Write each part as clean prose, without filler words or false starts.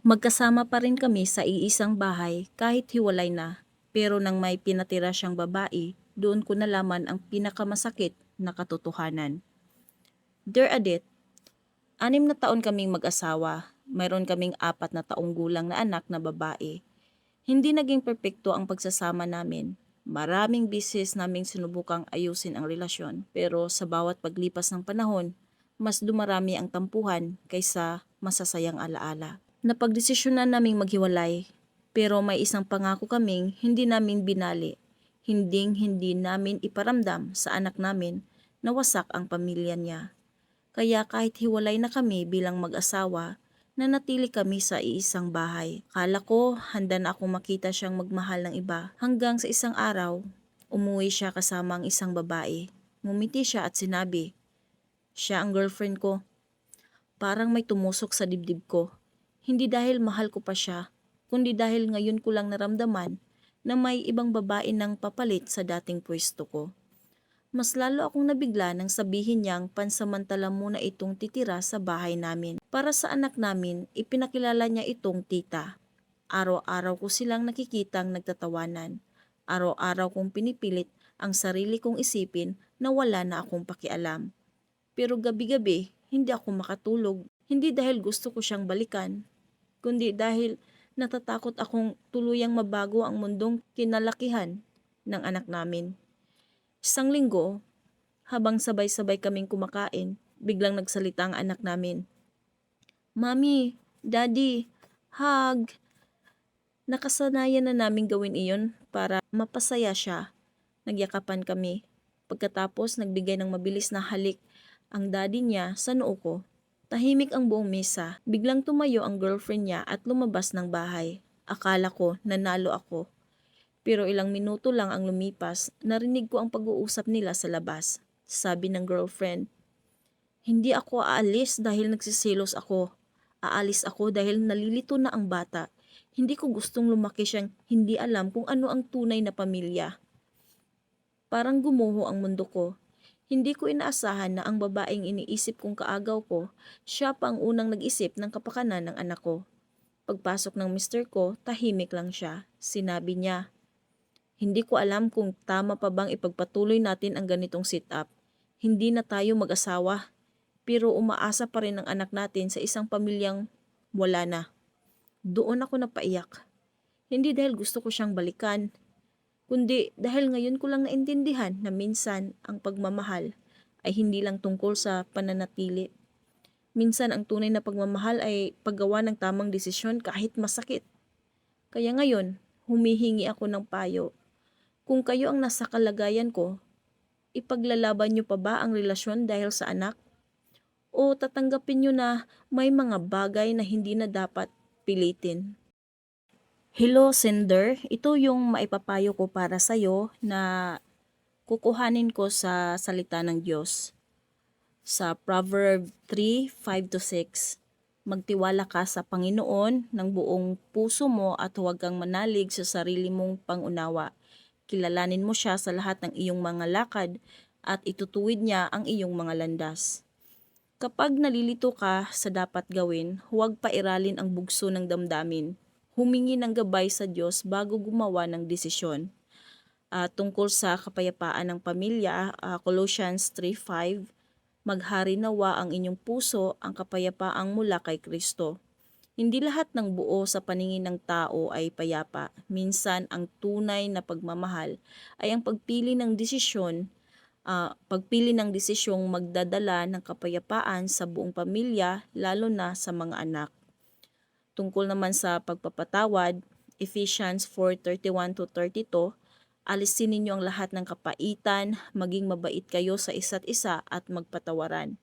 Magkasama pa rin kami sa iisang bahay kahit hiwalay na, pero nang may pinatira siyang babae, doon ko nalaman ang pinakamasakit na katotohanan. Dear Adit, 6 na taon kaming mag-asawa. Mayroon kaming 4 na taong gulang na anak na babae. Hindi naging perpekto ang pagsasama namin. Maraming beses naming sinubukang ayusin ang relasyon, pero sa bawat paglipas ng panahon, mas dumarami ang tampuhan kaysa masasayang alaala. Napagdesisyonan naming maghiwalay, pero may isang pangako kaming hindi namin binali. Hindi namin iparamdam sa anak namin na wasak ang pamilya niya. Kaya kahit hiwalay na kami bilang mag-asawa, nanatili kami sa iisang bahay. Kala ko handa na akong makita siyang magmahal ng iba hanggang sa isang araw, umuwi siya kasama ang isang babae. Ngumiti siya at sinabi, siya ang girlfriend ko. Parang may tumusok sa dibdib ko. Hindi dahil mahal ko pa siya, kundi dahil ngayon ko lang naramdaman na may ibang babae nang papalit sa dating pwesto ko. Mas lalo akong nabigla nang sabihin niyang pansamantala muna itong titira sa bahay namin. Para sa anak namin, ipinakilala niya itong tita. Araw-araw ko silang nakikitang nagtatawanan. Araw-araw kong pinipilit ang sarili kong isipin na wala na akong pakialam. Pero gabi-gabi, hindi ako makatulog. Hindi dahil gusto ko siyang balikan, kundi dahil natatakot akong tuluyang mabago ang mundong kinalakihan ng anak namin. Isang linggo, habang sabay-sabay kaming kumakain, biglang nagsalita ang anak namin. Mami, Daddy, hug! Nakasanayan na namin gawin iyon para mapasaya siya. Nagyakapan kami. Pagkatapos nagbigay ng mabilis na halik ang daddy niya sa noo ko. Tahimik ang buong mesa. Biglang tumayo ang girlfriend niya at lumabas ng bahay. Akala ko nanalo ako. Pero ilang minuto lang ang lumipas, narinig ko ang pag-uusap nila sa labas. Sabi ng girlfriend, hindi ako aalis dahil nagsisilos ako. Aalis ako dahil nalilito na ang bata. Hindi ko gustong lumaki siyang hindi alam kung ano ang tunay na pamilya. Parang gumuho ang mundo ko. Hindi ko inaasahan na ang babaeng iniisip kong kaagaw ko, siya pa ang unang nag-isip ng kapakanan ng anak ko. Pagpasok ng mister ko, tahimik lang siya. Sinabi niya, hindi ko alam kung tama pa bang ipagpatuloy natin ang ganitong sit-up. Hindi na tayo mag-asawa, pero umaasa pa rin ang anak natin sa isang pamilyang wala na. Doon ako napaiyak. Hindi dahil gusto ko siyang balikan, kundi dahil ngayon ko lang naintindihan na minsan ang pagmamahal ay hindi lang tungkol sa pananatili. Minsan ang tunay na pagmamahal ay paggawa ng tamang desisyon kahit masakit. Kaya ngayon, humihingi ako ng payo. Kung kayo ang nasa kalagayan ko, ipaglalaban niyo pa ba ang relasyon dahil sa anak? O tatanggapin niyo na may mga bagay na hindi na dapat pilitin? Hello, sender. Ito yung maipapayo ko para sa'yo na kukuhanin ko sa salita ng Diyos. Sa Proverb 3:5-6, magtiwala ka sa Panginoon ng buong puso mo at huwag kang manalig sa sarili mong pangunawa. Kilalanin mo siya sa lahat ng iyong mga lakad at itutuwid niya ang iyong mga landas. Kapag nalilito ka sa dapat gawin, huwag pairalin ang bugso ng damdamin. Humingi ng gabay sa Diyos bago gumawa ng desisyon. Tungkol sa kapayapaan ng pamilya, Colossians 3:5, maghari nawa ang inyong puso ang kapayapaang mula kay Kristo. Hindi lahat ng buo sa paningin ng tao ay payapa. Minsan ang tunay na pagmamahal ay ang pagpili ng desisyong magdadala ng kapayapaan sa buong pamilya, lalo na sa mga anak. Tungkol naman sa pagpapatawad, Ephesians 4:31-32, alisin ninyo ang lahat ng kapaitan, maging mabait kayo sa isa't isa at magpatawaran.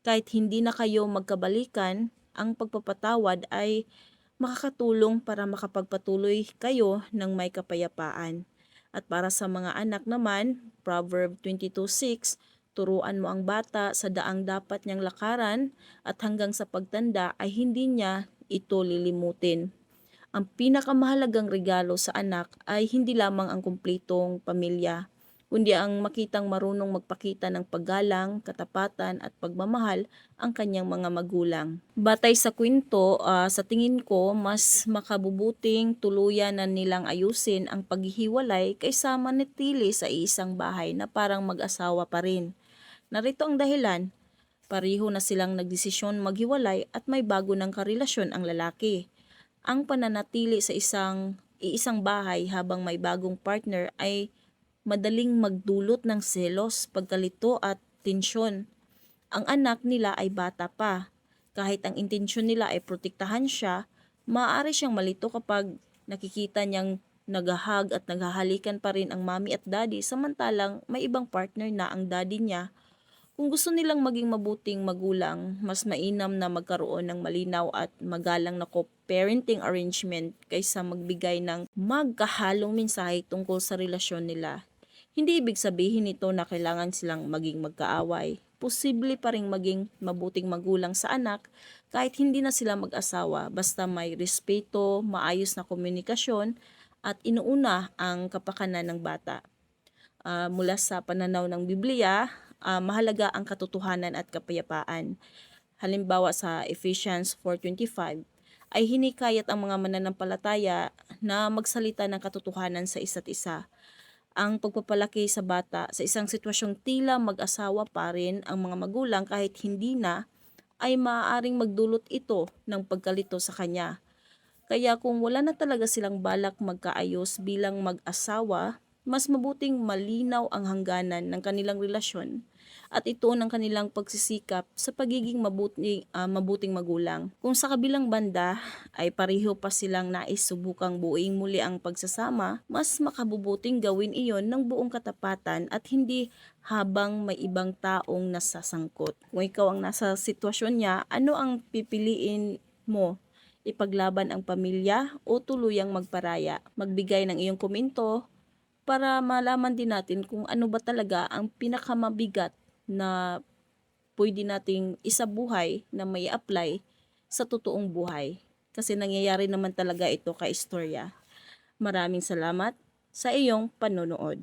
Kahit hindi na kayo magkabalikan, ang pagpapatawad ay makakatulong para makapagpatuloy kayo ng may kapayapaan. At para sa mga anak naman, Proverb 22:6, turuan mo ang bata sa daang dapat niyang lakaran at hanggang sa pagtanda ay hindi niya ito lilimutin. Ang pinakamahalagang regalo sa anak ay hindi lamang ang kumpletong pamilya, kundi ang makitang marunong magpakita ng paggalang, katapatan at pagmamahal ang kanyang mga magulang. Batay sa kwento, sa tingin ko, mas makabubuting tuluyan na nilang ayusin ang paghihiwalay kaysa manatili sa isang bahay na parang mag-asawa pa rin. Narito ang dahilan. Pareho na silang nagdesisyon maghiwalay at may bago ng karelasyon ang lalaki. Ang pananatili sa iisang bahay habang may bagong partner ay madaling magdulot ng selos, pagkalito at tensyon. Ang anak nila ay bata pa. Kahit ang intensyon nila ay protektahan siya, maaari siyang malito kapag nakikita niyang naghahag at naghahalikan pa rin ang mami at daddy samantalang may ibang partner na ang daddy niya. Kung gusto nilang maging mabuting magulang, mas mainam na magkaroon ng malinaw at magalang na co-parenting arrangement kaysa magbigay ng magkahalong mensahe tungkol sa relasyon nila. Hindi ibig sabihin nito na kailangan silang maging magkaaway. Posible pa ring maging mabuting magulang sa anak kahit hindi na sila mag-asawa basta may respeto, maayos na komunikasyon at inuuna ang kapakanan ng bata. Mula sa pananaw ng Biblia, mahalaga ang katotohanan at kapayapaan. Halimbawa sa Ephesians 4:25 ay hinikayat ang mga mananampalataya na magsalita ng katotohanan sa isa't isa. Ang pagpapalaki sa bata sa isang sitwasyong tila mag-asawa pa rin ang mga magulang kahit hindi na, ay maaaring magdulot ito ng pagkalito sa kanya. Kaya kung wala na talaga silang balak magkaayos bilang mag-asawa, mas mabuting malinaw ang hangganan ng kanilang relasyon at ito ng kanilang pagsisikap sa pagiging mabuting magulang. Kung sa kabilang banda ay pareho pa silang nais subukang buuin muli ang pagsasama, mas makabubuting gawin iyon ng buong katapatan at hindi habang may ibang taong nasasangkot. Kung ikaw ang nasa sitwasyon niya, ano ang pipiliin mo? Ipaglaban ang pamilya o tuluyang magparaya? Magbigay ng iyong komento para malaman din natin kung ano ba talaga ang pinakamabigat na pwede nating isabuhay na may apply sa totoong buhay. Kasi nangyayari naman talaga ito ka istorya. Maraming salamat sa iyong panonood.